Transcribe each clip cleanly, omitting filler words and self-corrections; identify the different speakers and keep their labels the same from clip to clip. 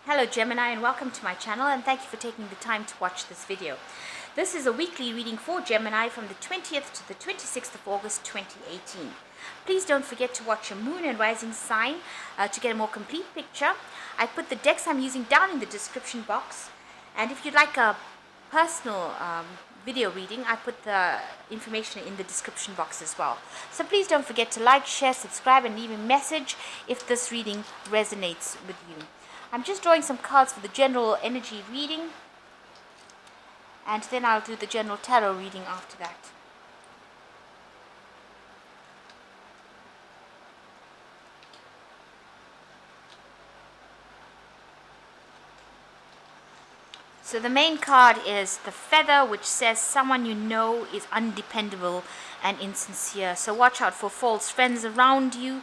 Speaker 1: Hello Gemini, and welcome to my channel, and thank you for taking the time to watch this video. This is a weekly reading for Gemini from the 20th to the 26th of August 2018. Please don't forget to watch your moon and rising sign to get a more complete picture. I put the decks I'm using down in the description box, and if you'd like a personal video reading, I put the information in the description box as well. So please don't forget to like, share, subscribe, and leave a message if this reading resonates with you. I'm just drawing some cards for the general energy reading, and then I'll do the general tarot reading after that. So the main card is the feather, which says someone you know is undependable and insincere. So watch out for false friends around you.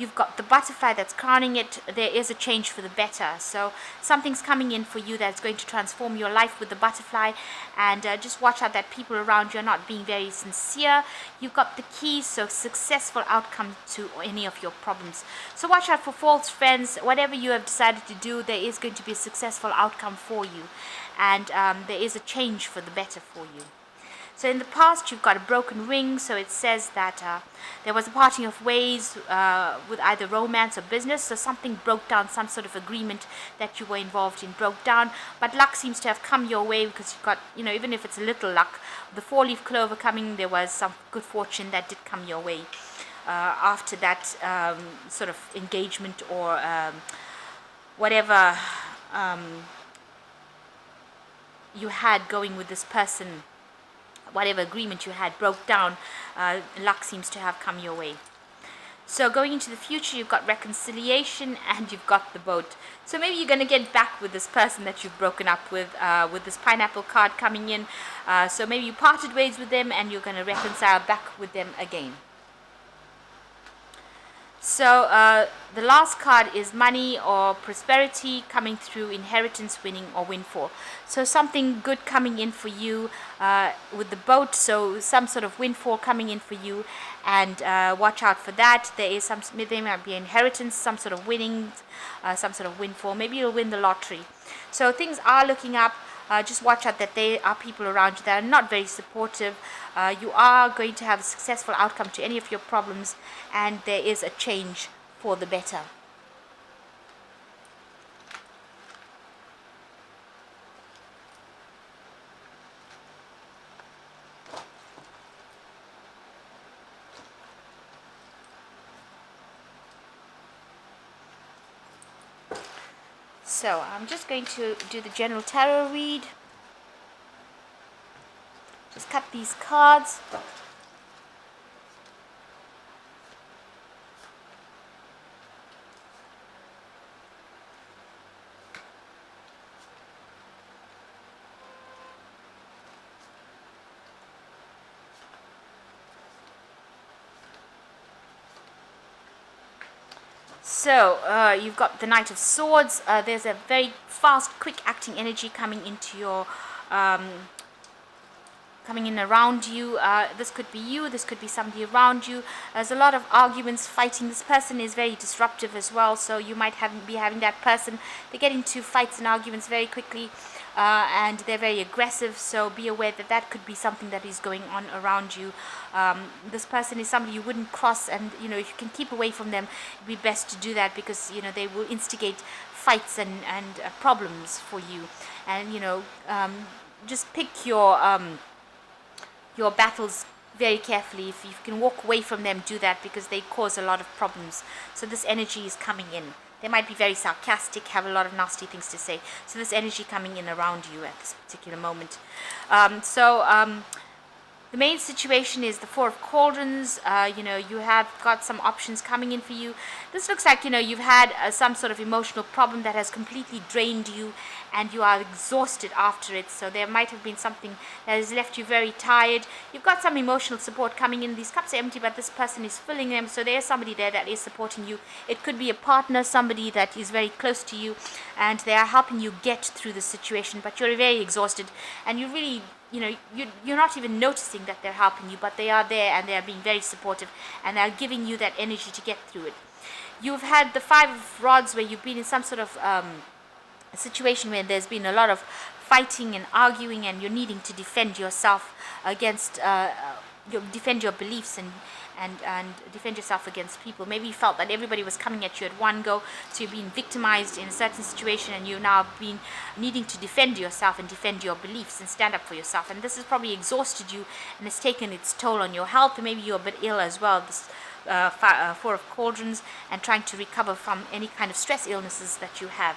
Speaker 1: You've got the butterfly that's crowning it. There is a change for the better. So something's coming in for you that's going to transform your life with the butterfly. And just watch out that people around you are not being very sincere. You've got the keys, so successful outcome to any of your problems. So watch out for false friends. Whatever you have decided to do, there is going to be a successful outcome for you. And there is a change for the better for you. So in the past, you've got a broken ring, so it says that there was a parting of ways with either romance or business, so something broke down, some sort of agreement that you were involved in broke down, but luck seems to have come your way because you've got, even if it's a little luck, the four-leaf clover coming, there was some good fortune that did come your way after that sort of engagement or whatever you had going with this person. Whatever agreement you had broke down, luck seems to have come your way. So going into the future, you've got reconciliation and you've got the boat. So maybe you're going to get back with this person that you've broken up with this pineapple card coming in. So maybe you parted ways with them and you're going to reconcile back with them again. So the last card is money or prosperity coming through, inheritance, winning, or windfall. So something good coming in for you with the boat. So some sort of windfall coming in for you, and watch out for that. There might be inheritance, some sort of winnings, some sort of windfall. Maybe you'll win the lottery. So things are looking up. Just watch out that there are people around you that are not very supportive. You are going to have a successful outcome to any of your problems, and there is a change for the better. So I'm just going to do the general tarot read. Just cut these cards. So you've got the Knight of Swords. There's a very fast, quick acting energy coming into your coming in around you. This could be you, this could be somebody around you. There's a lot of arguments, fighting. This person is very disruptive as well, so you might be having that person. They get into fights and arguments very quickly, and they're very aggressive, so be aware that that could be something that is going on around you. This person is somebody you wouldn't cross, and if you can keep away from them, it'd be best to do that, because they will instigate fights and problems for you. And just pick your battles very carefully. If you can walk away from them, do that, because they cause a lot of problems. So this energy is coming in. They might be very sarcastic, have a lot of nasty things to say. So this energy coming in around you at this particular moment. The main situation is the Four of Cauldrons. You have got some options coming in for you. This looks like, you've had some sort of emotional problem that has completely drained you, and you are exhausted after it. So there might have been something that has left you very tired. You've got some emotional support coming in. These cups are empty, but this person is filling them. So there's somebody there that is supporting you. It could be a partner, somebody that is very close to you, and they are helping you get through the situation. But you're very exhausted, and you really you're not even noticing that they're helping you, but they are there, and they are being very supportive, and they're giving you that energy to get through it. You've had the Five of Rods, where you've been in some sort of a situation where there's been a lot of fighting and arguing, and you're needing to defend yourself against defend your beliefs and defend yourself against people. Maybe you felt that everybody was coming at you at one go, so you've been victimized in a certain situation, and you've now been needing to defend yourself and defend your beliefs and stand up for yourself. And this has probably exhausted you and has taken its toll on your health. Maybe you're a bit ill as well, this Four of Cauldrons, and trying to recover from any kind of stress illnesses that you have.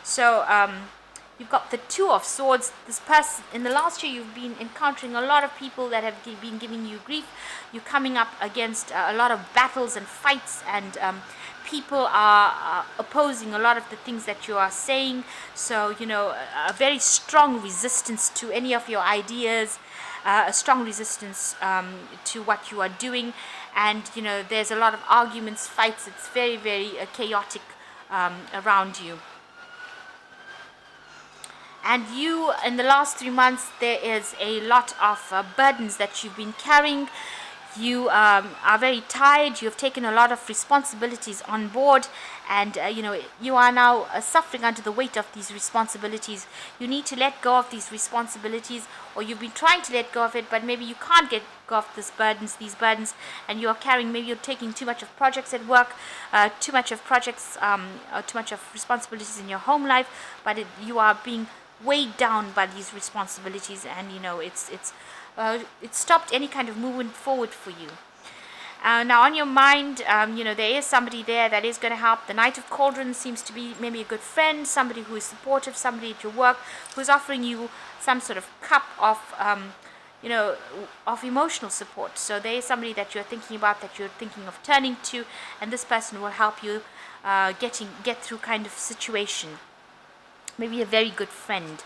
Speaker 1: So you've got the Two of Swords. This person, in the last year, you've been encountering a lot of people that have been giving you grief. You're coming up against a lot of battles and fights, and people are opposing a lot of the things that you are saying. So, a very strong resistance to any of your ideas, a strong resistance to what you are doing. And, there's a lot of arguments, fights. It's very, very chaotic around you. And you, in the last 3 months, there is a lot of burdens that you've been carrying. You are very tired. You have taken a lot of responsibilities on board, and you are now suffering under the weight of these responsibilities. You need to let go of these responsibilities, or you've been trying to let go of it, but maybe you can't get go of these burdens, and you're carrying, maybe you're taking too much of projects at work, too much of projects, too much of responsibilities in your home life, but you are being weighed down by these responsibilities, and it's stopped any kind of movement forward for you. Now on your mind, there is somebody there that is going to help. The Knight of Cauldrons seems to be maybe a good friend, somebody who is supportive, somebody at your work who is offering you some sort of cup of of emotional support. So there is somebody that you're thinking about, that you're thinking of turning to, and this person will help you get through kind of situation. Maybe a very good friend.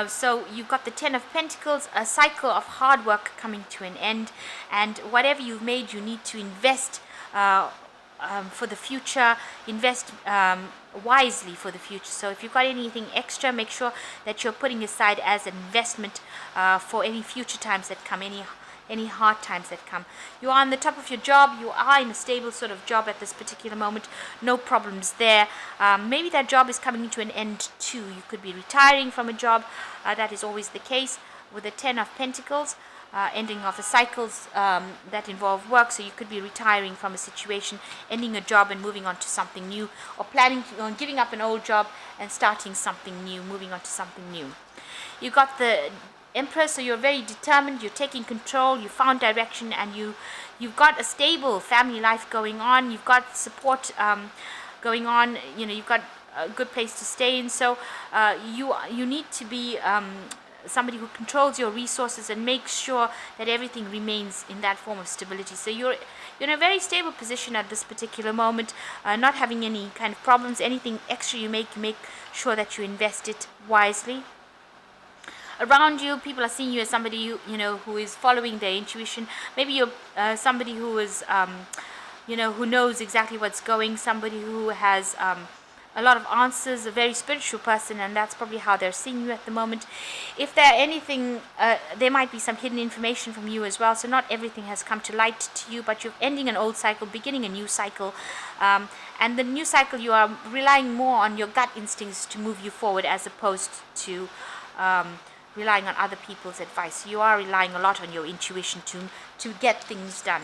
Speaker 1: So you've got the Ten of Pentacles, a cycle of hard work coming to an end, and whatever you've made, you need to invest for the future, invest wisely for the future. So if you've got anything extra, make sure that you're putting aside as an investment for any future times that come, any hard times that come. You are on the top of your job. You are in a stable sort of job at this particular moment. No problems there. Maybe that job is coming to an end too. You could be retiring from a job. That is always the case with the Ten of Pentacles. Ending of the cycles that involve work. So you could be retiring from a situation, ending a job and moving on to something new, or planning on giving up an old job and starting something new, moving on to something new. You got the Empress, so you're very determined, you're taking control, you found direction, and you've got a stable family life going on, you've got support going on, you've got a good place to stay in. So you need to be somebody who controls your resources and makes sure that everything remains in that form of stability. So you're in a very stable position at this particular moment, not having any kind of problems. Anything extra you make sure that you invest it wisely. Around you, people are seeing you as somebody who is following their intuition. Maybe you're somebody who is who knows exactly what's going, somebody who has a lot of answers, a very spiritual person, and that's probably how they're seeing you at the moment. If there anything, there might be some hidden information from you as well, so not everything has come to light to you, but you're ending an old cycle, beginning a new cycle, and the new cycle, you are relying more on your gut instincts to move you forward, as opposed to relying on other people's advice. You are relying a lot on your intuition to get things done.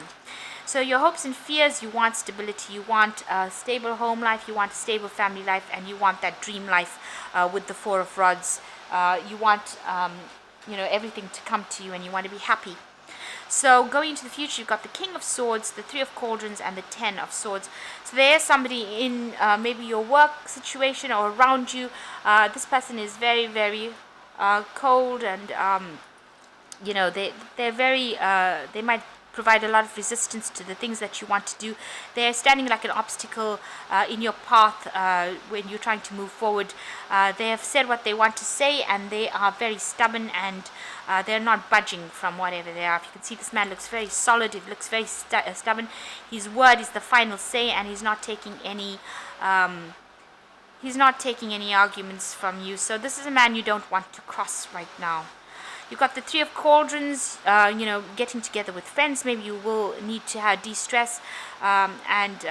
Speaker 1: So your hopes and fears, you want stability, you want a stable home life, you want a stable family life, and you want that dream life with the Four of Rods. You want everything to come to you, and you want to be happy. So going into the future, you've got the King of Swords, the Three of Cauldrons, and the Ten of Swords. So there's somebody in maybe your work situation or around you. This person is very, very cold, and they're very they might provide a lot of resistance to the things that you want to do. They're standing like an obstacle in your path when you're trying to move forward. They have said what they want to say, and they are very stubborn, and they're not budging from whatever they are. If you can see, this man looks very solid. He looks very stubborn. His word is the final say, and he's not taking any arguments from you. So this is a man you don't want to cross right now. You've got the Three of Cauldrons, getting together with friends. Maybe you will need to have de-stress, and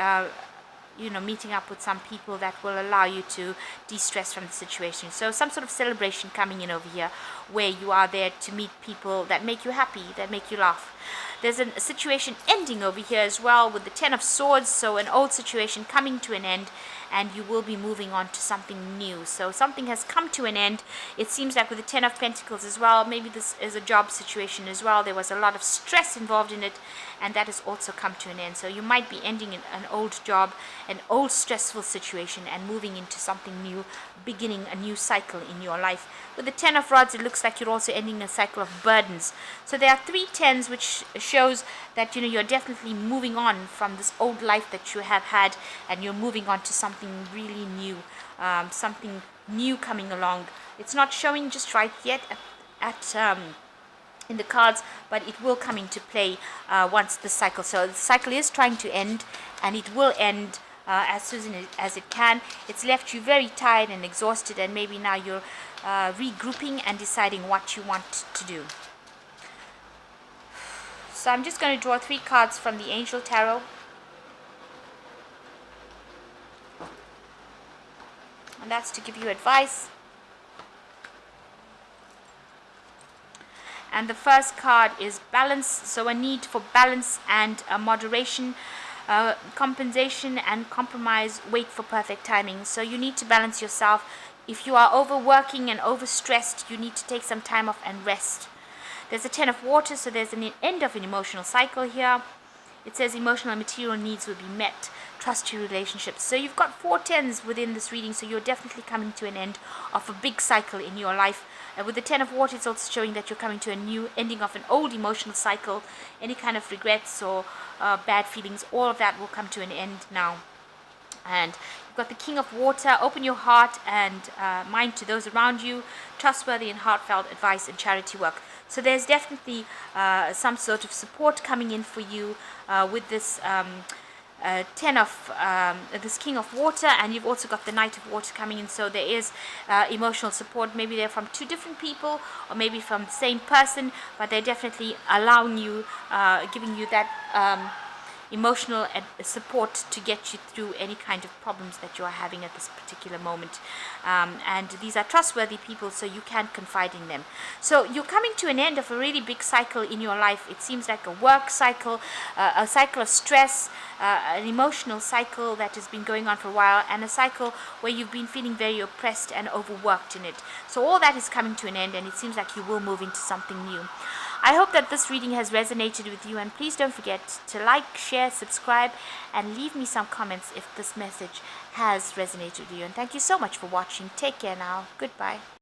Speaker 1: meeting up with some people that will allow you to de-stress from the situation. So some sort of celebration coming in over here, where you are there to meet people that make you happy, that make you laugh. There's a situation ending over here as well with the Ten of Swords, so an old situation coming to an end, and you will be moving on to something new. So something has come to an end. It seems like with the Ten of Pentacles as well, maybe this is a job situation as well. There was a lot of stress involved in it, and that has also come to an end. So you might be ending an old job, an old stressful situation, and moving into something new, beginning a new cycle in your life. With the Ten of Rods, it looks like you're also ending a cycle of burdens. So there are 3 tens, which shows that you're definitely moving on from this old life that you have had, and you're moving on to something really new, something new coming along. It's not showing just right yet in the cards, but it will come into play once the cycle. So the cycle is trying to end, and it will end as soon as it can. It's left you very tired and exhausted, and maybe now you're regrouping and deciding what you want to do. So I'm just going to draw 3 cards from the Angel Tarot. And that's to give you advice. And the first card is balance. So a need for balance and moderation, compensation and compromise, wait for perfect timing. So you need to balance yourself. If you are overworking and overstressed, you need to take some time off and rest. There's a Ten of Water, so there's an end of an emotional cycle here. It says emotional and material needs will be met. Trust your relationships. So you've got 4 tens within this reading, so you're definitely coming to an end of a big cycle in your life. With the Ten of Water, it's also showing that you're coming to a new ending of an old emotional cycle. Any kind of regrets or bad feelings, all of that will come to an end now. And you've got the King of Water. Open your heart and mind to those around you. Trustworthy and heartfelt advice and charity work. So there's definitely some sort of support coming in for you with this this King of Water, and you've also got the Knight of Water coming in. So there is emotional support. Maybe they're from 2 different people, or maybe from the same person, but they're definitely allowing you, giving you that emotional support to get you through any kind of problems that you are having at this particular moment. And these are trustworthy people, so you can confide in them. So you're coming to an end of a really big cycle in your life. It seems like a work cycle, a cycle of stress, an emotional cycle that has been going on for a while, and a cycle where you've been feeling very oppressed and overworked in it. So all that is coming to an end, and it seems like you will move into something new. I hope that this reading has resonated with you, and please don't forget to like, share, subscribe, and leave me some comments if this message has resonated with you. And thank you so much for watching. Take care now. Goodbye.